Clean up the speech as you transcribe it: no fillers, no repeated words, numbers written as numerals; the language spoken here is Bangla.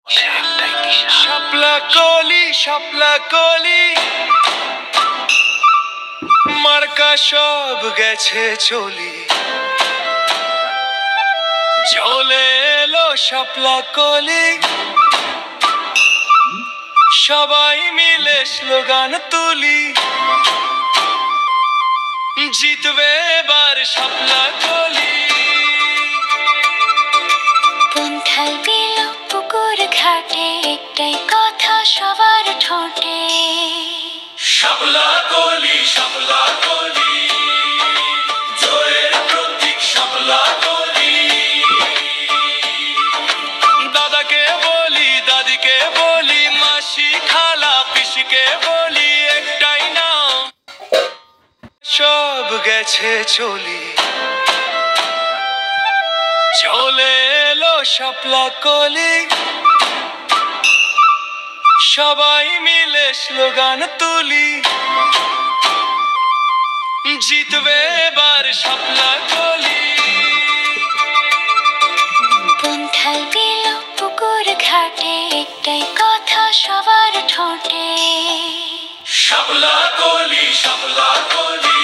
শাপলা কলি শাপলা কলি মার্কা সব গেছে চলি, চলে এলো শাপলা কলি, সবাই মিলে স্লোগান তুলি, জিতবে এবার শাপলা কলি। পুন্থাল বিল পুকুর ঘাটে একটাই কথা সবার ঠোঁটে, শাপলা কলি শাপলা কলি, জয়ের প্রতীক শাপলা কলি। দাদাকে বলি দাদিকে বলি, মাসি খালা পিসিকে বলি, একটাই নাম সব গেছে চলি, চলে এলো শাপলা কলি, সবাই মিলে স্লোগান তুলি, জিতবে এবার শাপলা কলি। পুন্থাল বিল পুকুর ঘাটে একটাই কথা সবার ঠোঁটে, শাপলা কলি শাপলা কলি।